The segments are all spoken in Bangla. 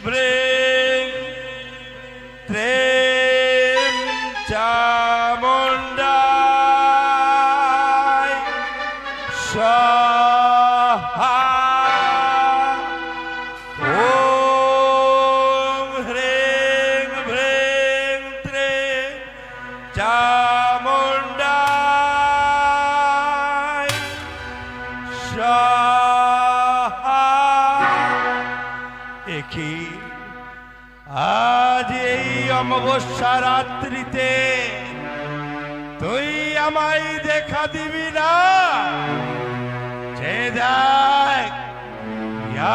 ভ্রেং ত্রেম চামুণ্ডায় স্বাহা। ওম হ্রেং ভ্রেং ত্রেম চামুণ্ডায় স্বাহা। একি আজ এই অমাবস্যা রাত্রিতে তুই আমায় দেখা দিবি না? যে দেখ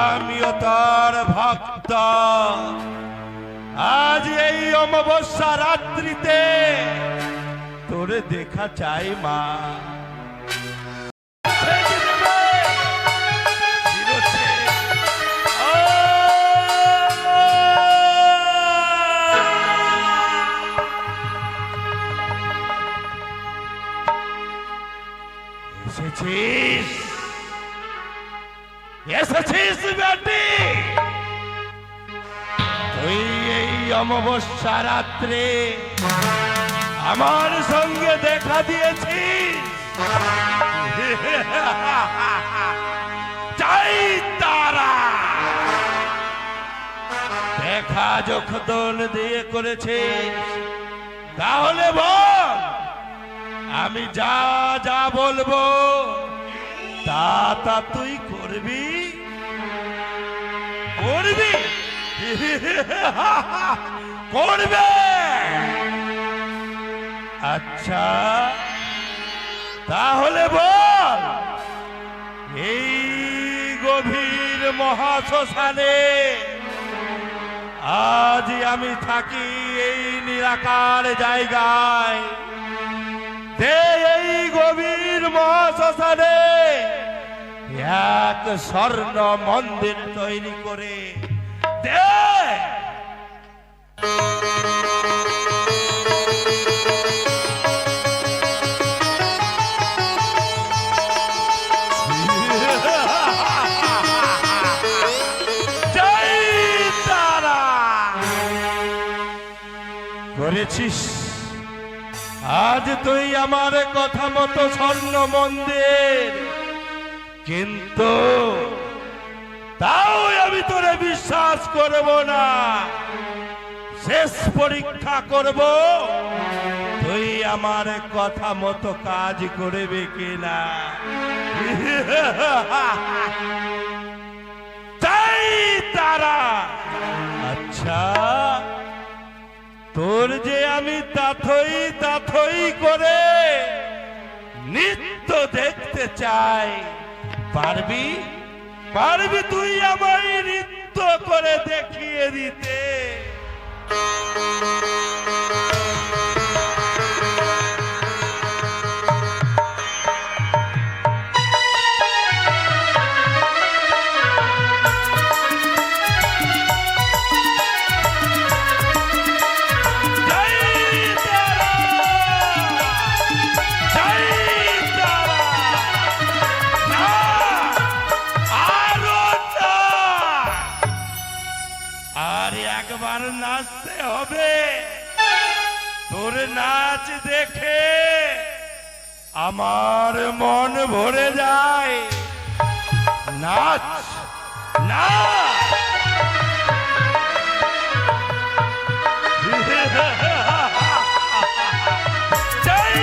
আমিও তোর ভক্ত, আজ এই অমাবস্যা রাত্রিতে তোরে দেখা চাই মা। এসেছিস এসেছিস বেটি, তুই এই অমাবস্যা রাত্রে আমার সঙ্গে দেখা দিয়েছিস। চাই তারা দেখা যখন দিয়ে করেছিস তাহলে বল, আমি যা যা বলবো তা তা তুই করবি করবি করবে? আচ্ছা তাহলে বল, এই গভীর মহাশ্মশানে আজ আমি থাকি এই নিরাকার জায়গায়, এই গভীর মহাশ্মশানে এক স্বর্ণ মন্দির তৈরি করে দে। করেছিস আজ তুই আমার কথা মতো স্বর্ণ মন্দির, কিন্তু তাও আমি তোরে বিশ্বাস করব না। শেষ পরীক্ষা করব তুই আমার কথা মতো কাজ করবে কিনা। তাই তারা আচ্ছা তোর যে আমি তাথই তাথই করে নিত্য দেখতে চাই, পারবি পারবি তুই আমায় নৃত্য করে দেখিয়ে দিতে? নাচতে হবে, তোর নাচ দেখে আমার মন ভরে যায়। নাচ নাচ। জয়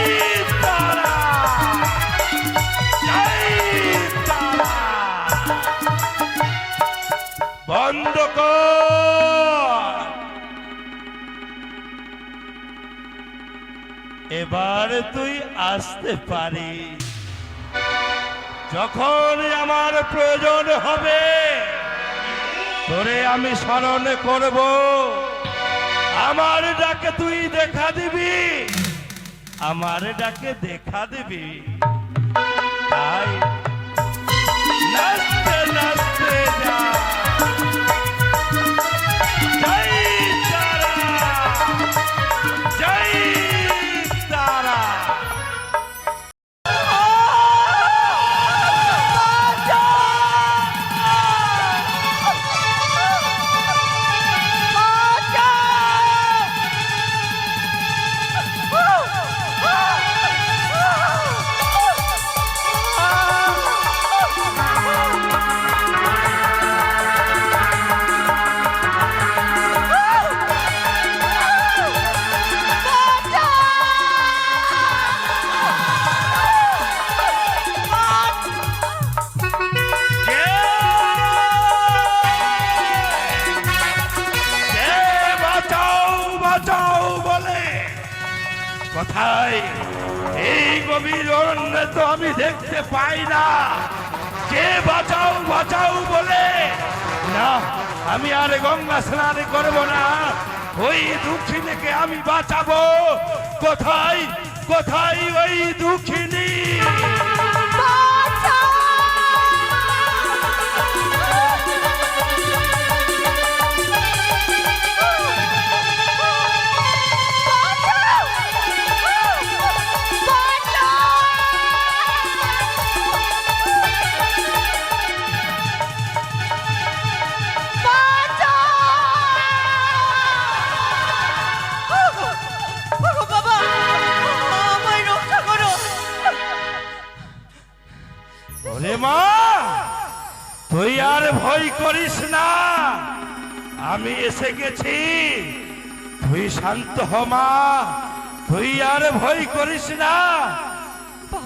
তারা জয় তারা। বন্ধ কর, এবার তুই আসতে পারিস। যখন আমার প্রয়োজন হবে তোরে আমি স্মরণ করব, আমার ডাকে তুই দেখা দিবি, আমার ডাকে দেখা দিবি। তাই নাচতে নাচতে যা। জয় তারা জয় তারা। কোথায়? এই গভীর অরণ্যে তো আমি দেখতে পাই না। কে বাঁচাও বাঁচাও বলে? না, আমি আর গঙ্গা স্নান করব না। ওই দুঃখিনীকে আমি বাঁচাবো। কোথায় কোথায় ওই দুঃখিনী? ওরে মা, তুই আর ভয় করিস না, আমি এসে গেছি। তুই শান্ত হ মা, তুই আর ভয় করিস না।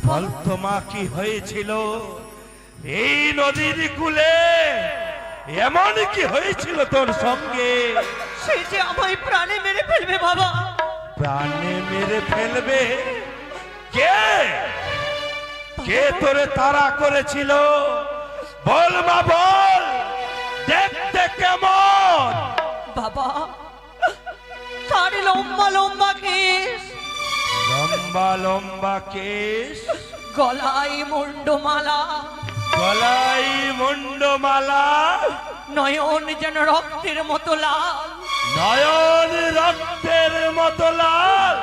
বল তো মা, কি হয়েছিল এই নদীর কূলে? এমন কি হয়েছিল তোর সঙ্গে? সে যে আমায় প্রাণে মেরে ফেলবে বাবা। প্রাণে মেরে ফেলবে? কে কে তোরে তাড়া করেছিল? বল মা বল, দেখতে কেমন? বাবা, তার লম্বা লম্বা কেশ, লম্বা লম্বা কেশ, গলায় মুন্ডমালা, গলায় মুন্ডমালা, নয়ন যেন রক্তের মতো লাল, নয়ন রক্তের মতো লাল,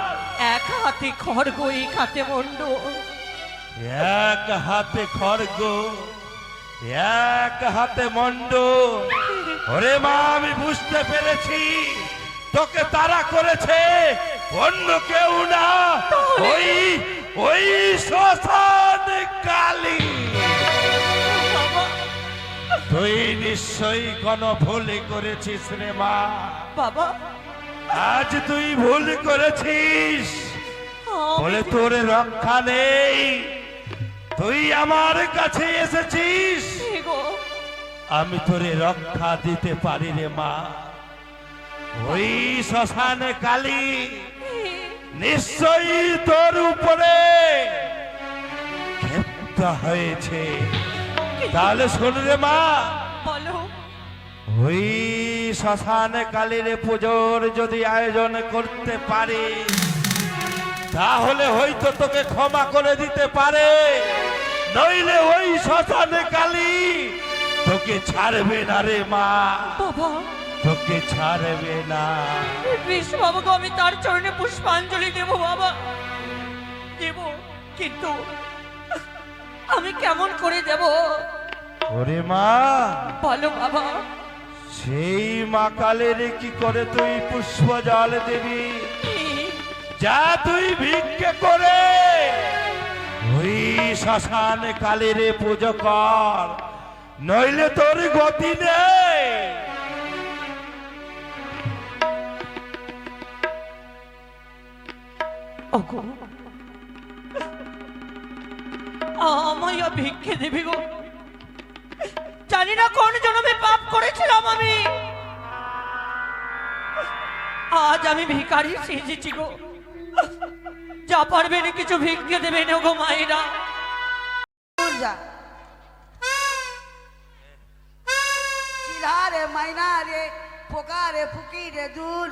এক হাতে খড়গ এক হাতে মুন্ড, এক হাতে খড়গ এক হাতে মন্ড। ওরে মা, আমি বুঝতে পেরেছি তোকে তাড়া করেছে অন্য কেউ না, ওই ওই শ্মশান কালী। বাবা, তুই নিশ্চয়ই কোনো ভুল করেছিস রে মা। বাবা, আজ তুই ভুল করেছিস বলে তোর রক্ষা নেই। তুই আমার কাছে এসেছিস, আমি তোরে রক্ষা দিতে পারি রে মা। ওই শ্মশানে কালী নিশ্চয়ই তোর উপরে ক্ষিপ্ত হয়েছে। তাহলে শোন রে মা, বলো। ওই শ্মশানে কালীর পুজোর যদি আয়োজন করতে পারি, তাহলে হয়তো তোকে ক্ষমা করে দিতে পারে, নইলে ওই শ্মশানে কালী তোকে ছাড়বে না রে মা। বাবা, তোকে ছাড়বে না। বেশ বাবাকে আমি তার চরণে পুষ্পাঞ্জলি দেব বাবা, দেব, কিন্তু আমি কেমন করে দেব? ওরে মা, বলো বাবা। সেই মা কালের কি করে তুই পুষ্প জল দিবি? যা তুই ভিক্ষে করে ওই শ্মশান কালের পুজো কর, নইলে তোর গতি নেই। ওগো, আমায় ভিক্ষে দেবি গো। জানি না কোন জন্মে পাপ করেছিলাম আমি, আজ আমি ভিখারি সেজেছি গো। যা পারবে না কিছু ভিক্ষে দেবে না গো মায়েরা। চিলারে মাইনা রে, পোকা রে, ফুকি রে, দূর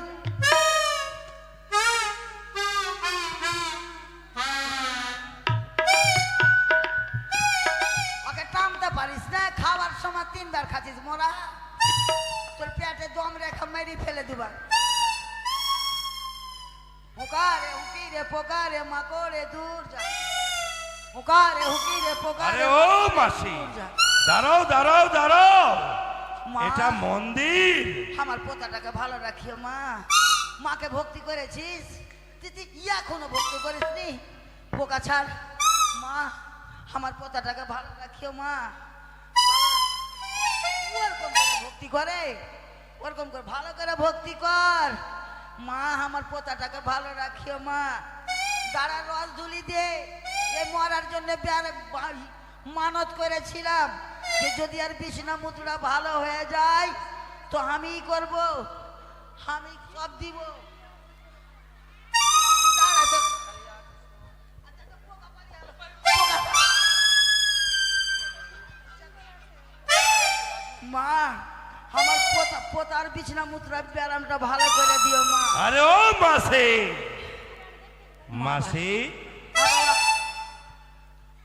ওকে টানতে পারিস না। খাওয়ার সময় 3 বার খাচ্ছিস মোরা, তোর পেটে দম রেখা মেরি ফেলে দিবা। পোকা রে, হুকি রে, পোকা রে, মাকো রে, দূর যা। পোকা রে, হুকি রে, পোকা আরে রে, ও মাসি, দাঁড়াও দাঁড়াও দাঁড়াও, মা। এটা মন্দির। আমার পোতাটাকে ভালো রাখিও মা। মাকে ভক্তি করেছিস তুই, এখনো ভক্তি করিসনি? পোকা ছাড় মা, আমার পোতাটাকে ভালো রাখিও মা। ওরকম করে ভক্তি করে, ওরকম করে ভালো করে ভক্তি কর মা। আমার পোতাটাকে ভালো রাখিও মা। দাঁড়া রস ধুলি দে। এ মরার জন্য মানত করেছিলাম যে যদি আর বিছনা মুতুরা ভালো হয়ে যায় তো আমি করব, আমি সব দিব। দাঁড়া তো পোতার বিছনা মুত্রা ব্যারামটা ভালো করে দিও মা। আরে ও মাসি, মাসি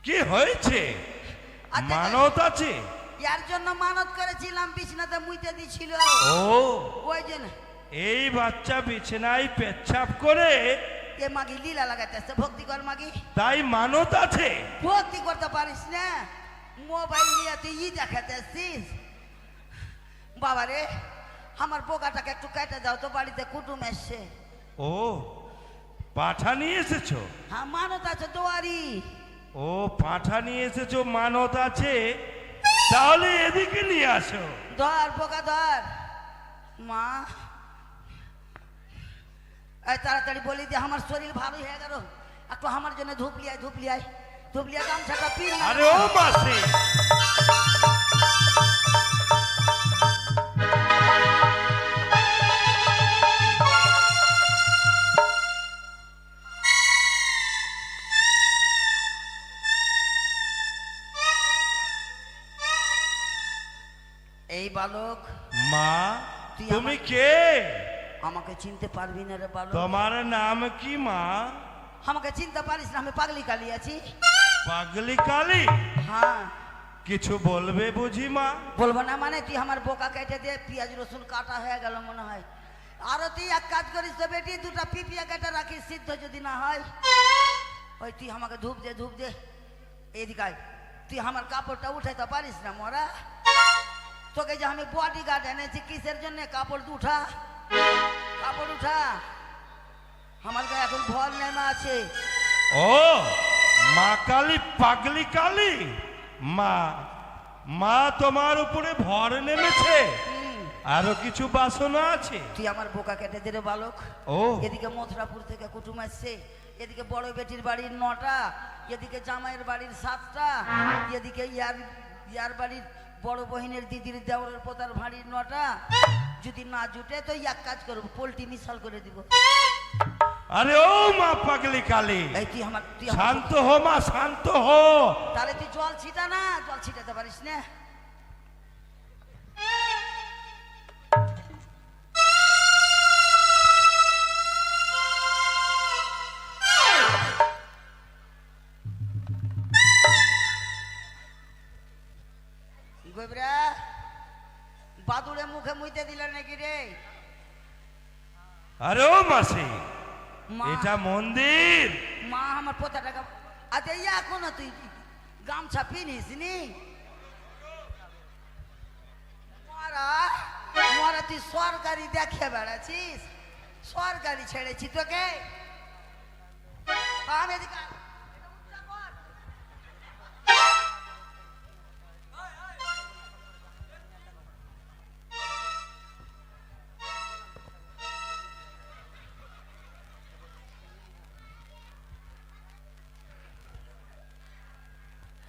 কি হয়েছে? আচ্ছা, মানত আছে? ইয়ার জন্য মানত করেছিলাম, বিছনাতে মুইতে দিছিল। ও ওই জন্য এই বাচ্চা বিছানায় পেচ্ছাপ করে, এ মাগি লীলা লাগাইতেছে। ভক্তি কর মাগি। তাই মানত আছে? ভক্তি করতে পারিস না, মোবাইল নিয়ে তুই দেখাতেছিস। বাবারে, আমার বোকাটাকে একটু কেটে দাও তো, বাড়িতে কুটুম এসছে। ও পাঠা নিয়ে এসেছো? হ্যাঁ, মানত আছে দোয়ারি। ও পাঠা নিয়ে এসেছো, মানত আছে, তাহলে এদিকে নিয়ে আসো। ধর বোকা ধর। মা, এই তাড়াতাড়ি বলি যে আমার শরীর ভালো হয়ে গেল, একটু আমার জন্য ধুপলিয়ায় ধুপলিয়ায় ধুপলিয়া গামছাটা পিন। আরে ও মাসি, এই বালক, মা তুই তুমি আমার- কে? আমাকে চিনতে পারবি না রে বালক। তোমার নাম কি মা? আমাকে চিনতে পারিস না, আমি পাগলি কালি আছি। পাগলি কালী? হ্যাঁ, কিছু বলবে বুঝি মা? বলবো না মানে? তুই আমার বোকা কেটে দিয়ে পেঁয়াজ রসুন কাটা হয়ে গেল মনে হয়। আরো তুই এক কাজ করিস তো বেটি, দুটা পিপিয়া কেটে রাখিস, সিদ্ধ যদি না হয়। ওই তুই আমাকে ধূপ দে, ধূপ দে। এদিকে আয়। তুই আমার কাপড়টা উঠাইতে পারিস না মরা? তোকে যে আমি বডি গার্ড এনেছি কিসের জন্য? কাপড় উঠা, কাপড় উঠা। আমার গায়ে এখন ভর নেমা আছে। ও মা কালী, পাগলি কালী। মা, মা তোমার উপরে ভর নেমেছে? আরো কিছু বাসনা আছে? তুই আমার বোকা কেটে দে রে বালক। ও এদিকে মথুরাপুর থেকে কুটুম আসছে, এদিকে বড় বেটির বাড়ির 9টা, এদিকে জামাইয়ের বাড়ির 7টা, এদিকে ইয়ার বাড়ির বড় বহিনের দিদির দেওরের পোতার ভাড়ির 9টা। যদি না জুটে তো এক কাজ করবো, পোল্ট্রি মিশাল করে দিব। আরে ও মা পাগলি কালী, এই তুই আমার শান্ত হো মা, শান্ত হো। তাহলে তুই জল ছিটা না, জল ছিটাতে পারিস না? গোবরা, বাদুড়ে মুখে মুইতে দিল নাকি রে? আরে ও মাসি, মা, এটা মন্দির। মা আমার পোতাটাকে, আচ্ছা এখনো তুই গামছা পিনিস নি? মরা মরা, তুই সরকারি দেখে বেড়াচ্ছিস? সরকারি ছেড়েছি তোকে? আমি এদিকে আয়।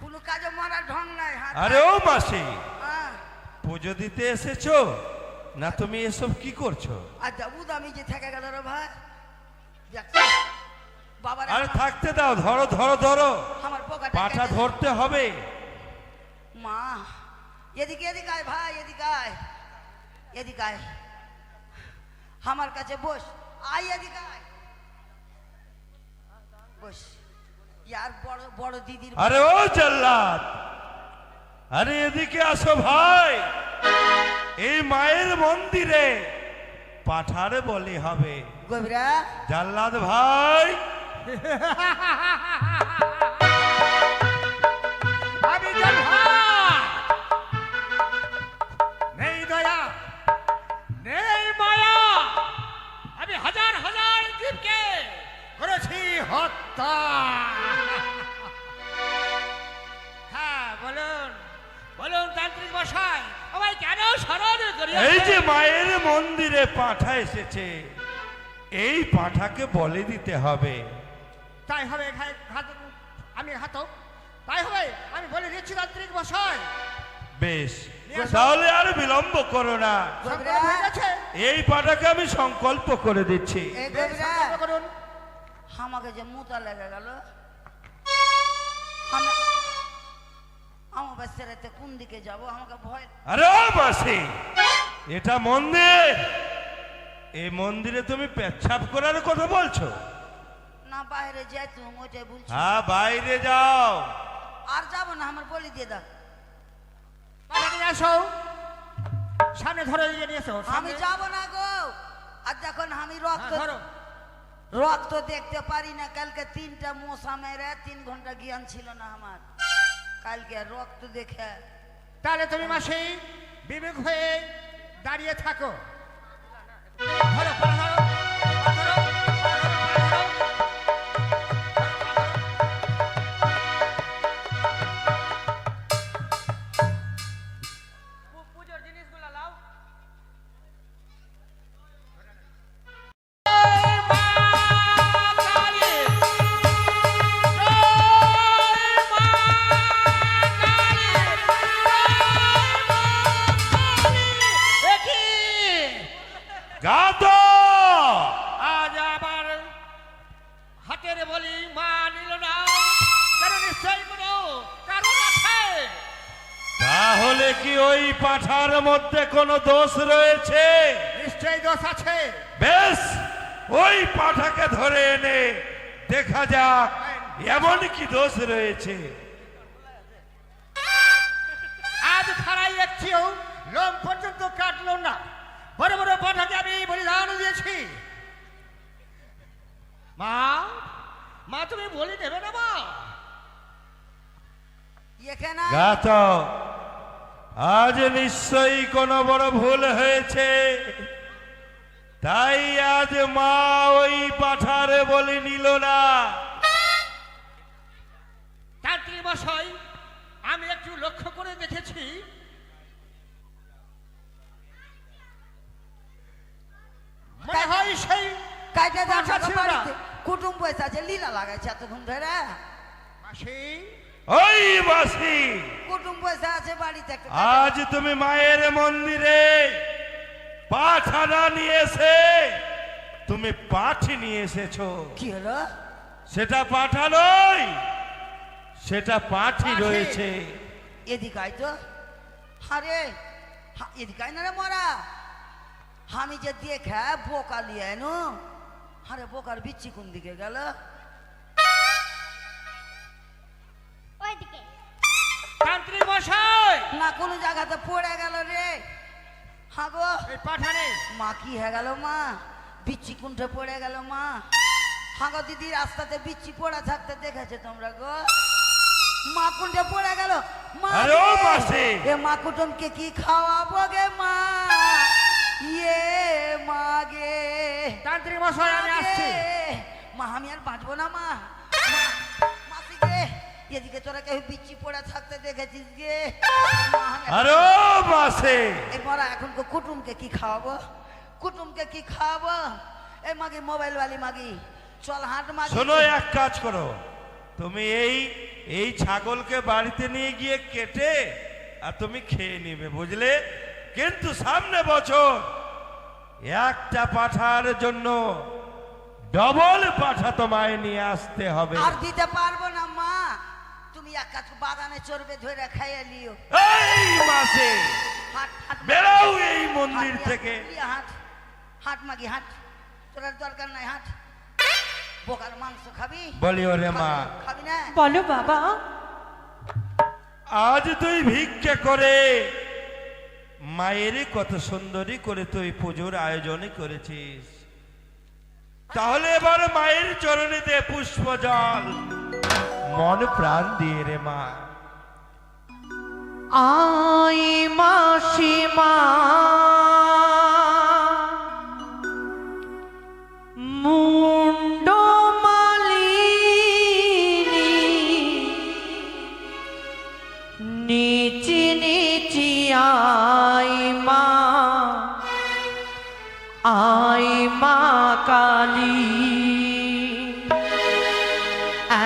কোনো কাজে মরার ঢং নাই। হাত আরে ও মাসি, হ্যাঁ। পুজো দিতে এসেছো না? তুমি এসব কি করছো? আচ্ছা উদামি যে থেকে গেল রে ভাই। বাবার আরে থাকতে দাও, ধরো ধরো ধরো, আমার পোকাটা পাঠা কেটে- ধরতে হবে। মা, এদিকে এদিকে আয় ভাই, এদিকে আয়, এদিকে আয়, আমার কাছে বস। আয় এদিকে আয়, বস। ইয়ার বড় বড় দিদির। আরে ও জল্লাদ, আরে এদিকে আসো ভাই। এই মায়ের মন্দিরে পাঠার বলি হবে। গভীরা, জল্লাদ ভাই, আমি জল্লাদ। নেই দয়া, নেই মায়া, আমি হাজার হাজার জীবকে করেছি হত্যা। হ্যাঁ বলুন, বলুন তান্ত্রিক মশাই, আমায় কেন স্মরণ করিয়াছেন? এই যে মায়ের মন্দিরে পাঠা এসেছে, এই পাঠাকে বলি দিতে হবে। তাই হবে আমি ঘাতক, তাই হবে আমি বলে দিচ্ছি তান্ত্রিক মশাই। বেশ, তাহলে আর বিলম্ব করো না, সংকল্প হয়ে গেছে। এই পাঠাকে আমি সংকল্প করে দিচ্ছি। এই বেশ, গভীরা, সংকল্প করুন। আমাকে যে মুতা লেগে গেল, আমি আমার বাচ্চারাতে কোন দিকে যাব? আমাকে ভয়। আরে ও মাসি, এটা মন্দির, এই মন্দিরে তুমি পেচ্ছাপ করার কথা বলছো? না বাইরে যাই তুমি ওইটাই বলছি। হ্যাঁ বাইরে যাও। আর যাবো না, আমার বলি দিয়ে দাও। পাঠাকে নিয়ে আসো, সামনে ধরে এগিয়ে নিয়ে এসো, আমি সামনে। যাব না গো। আর যখন আমি রক্ত হ্যাঁ, ধরো। রক্ত দেখতে পারি না, কালকে 3টা মশা মেরে 3 ঘন্টা জ্ঞান ছিল না আমার, কালকে রক্ত দেখে। তাহলে তুমি মাসি বিবেক হয়ে দাঁড়িয়ে থাকো। ধরো, পা ধরো, পা ধরো, পা ধরো, পা ধরো। পুজোর জিনিসগুলো লাও। গাতো আজ আবার হাতের বলি মা নিল না, কেন নিশ্চয় কোনো কারণ আছে। তাহলে কি ওই পাঠার মধ্যে কোনো দোষ রয়েছে? নিশ্চয়ই দোষ আছে। বেশ, ওই পাঠাকে ধরে এনে দেখা যাক এমন কি দোষ রয়েছে। আজ খাড়াই একটিও লোম পর্যন্ত কাটলো না, বড় বড় পাঠাকে আমি বলিদান দিয়েছি। মা, মা তুমি বলি দেবে না মা? এখানে গাতো, আজ নিশ্চয়ই কোনো বড় ভুল হয়েছে, তাই আজ মা ওই পাঠার বলি নিল না। তান্ত্রিক মশাই, আমি একটু লক্ষ্য করে দেখেছি, মনে হয় সেই কাইটা দাও পাঠা ছিল না। বাড়িতে কুটুম পয়সা আছে, লীলা লাগাইছে এতক্ষণ ধরে। মাসি, ওই বাসি, কুটুম পয়সা আছে বাড়িতে একটা। আজ তুমি মায়ের মন্দিরে পাঠানা নিয়ে এসে তুমি পাঠি নিয়ে এসেছো। কি হলো? সেটা পাঠা নয়, সেটা পাঠি পাঠি। রয়েছে। এদিকে আয় তো। আরে এদিকে আয় না রে মরা। আমি যে দেখে বোকা লিয়ে নো, আরে বোকার বিচ্ছি কোন দিকে গেল? ওইদিকে তান্ত্রিক মশাই, না কোনো জায়গাতে পড়ে গেল রে। হ্যাঁ গো, এই পাঠানে মা কি হয়ে গেল মা? বিচ্ছি কুণ্ঠে পড়ে গেল মা। হ্যাঁ গো দিদি, রাস্তাতে বিচ্ছি পড়া থাকতে দেখেছে তোমরা গো? মা কুণ্ঠে পড়ে গেল মা। আরে ও রে। মাসি। এ মা কুটুমকে কি খাওয়াবো গে মা? ইয়ে মা গে। তান্ত্রিক মশাই আমি আসছি। মা আমি আর বাঁচবো না মা। মাসি গে, এদিকে তোরা কেউ বিচ্ছি পড়া থাকতে দেখেছিস গে? মা, আমি আরে ও বাসে, এই মরা এখন কুটুমকে কি খাওয়াবো? কুটুমকে কি খাওয়াবো? এই মাগি, মোবাইল वाली মাগি, চল হাট মাগি। শোনো, এক কাজ করো, তুমি এই ছাগলকে বাড়িতে নিয়ে গিয়ে কেটে আর তুমি খেয়ে নিবে, বুঝলে? কিন্তু সামনে বছর একটা পাঠার জন্য ডবল পাঠা তোমায় নিয়ে আসতে হবে। আর দিতে পারবো না মা, তুমি এক কাজ বাগানে চড়বে ধরে খাইয়ে লিও। এই মাসে হাট হাট বেরাও এই মন্দির হাট, থেকে। হাট হাট মাগি হাট, তোর আর দরকার নাই হাট। বোকার মাংস খাবি? বলি ওরে মা, খাবি না? বলো বাবা। আজ তুই ভিক্ষে করে মায়েরই কত সুন্দরী করে তুই পুজোর আয়োজন করেছিস, তাহলে এবার মায়ের চরণে দে পুষ্প জল, মন প্রাণ দিয়ে রে মা। আই মাসিমা মুন্ড মালিনী নিচি নিচি আই মা কালী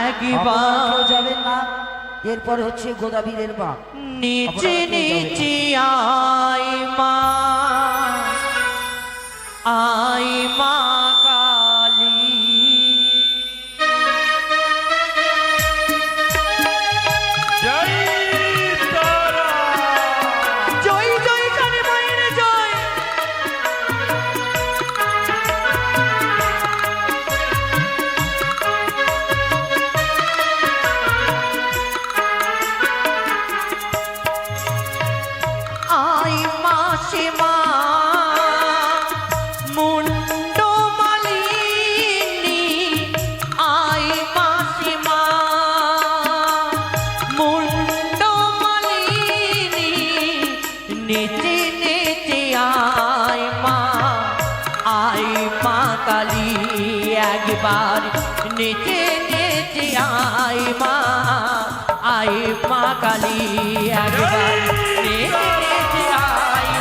একবার যাবেন না, এরপর হচ্ছে গোদাবীরের মা। নিচে নিচে আই মা কালী। জয় তারা, জয় জয় কালী মায়ের জয়, একবার নেচে নেচে আয় মা কালী একবার নেচে নেচে আয়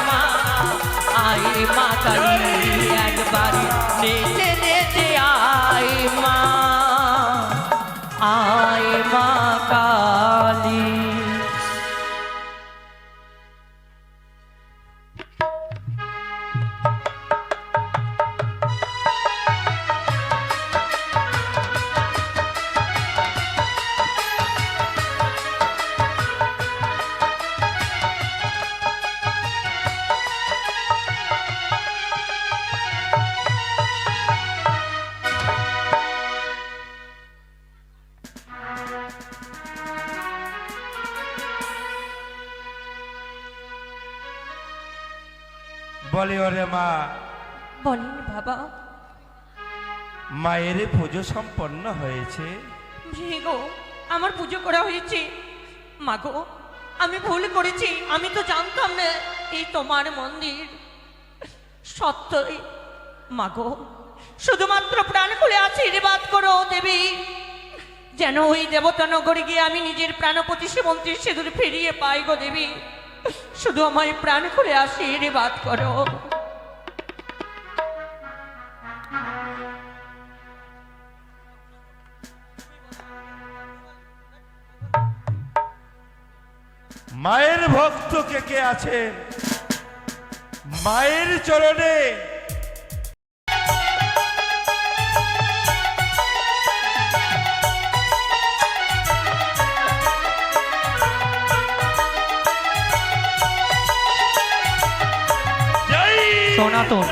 মা কালী একবার নেচে নেচে আয় মা কালী। বলে ওরে মা, বলেন বাবা। মায়ের পুজো সম্পন্ন হয়েছে? গো আমার পুজো করা হয়েছে। মাগো আমি ভুল করেছি, আমি তো জানতাম না এই তোমার মন্দির। সত্যই মাগো, শুধুমাত্র প্রাণ খুলে আশীর্বাদ করো দেবী, যেন ওই দেবতা নগরে গিয়ে আমি নিজের প্রাণপতি শ্রীমন্ত্রীর সিঁদুর ফিরিয়ে পাই গো দেবী। শুধু আমায় প্রাণ খুলে আশীর্বাদ করো। মায়ের ভক্ত কে কে আছেন মায়ের চরণে সনাতন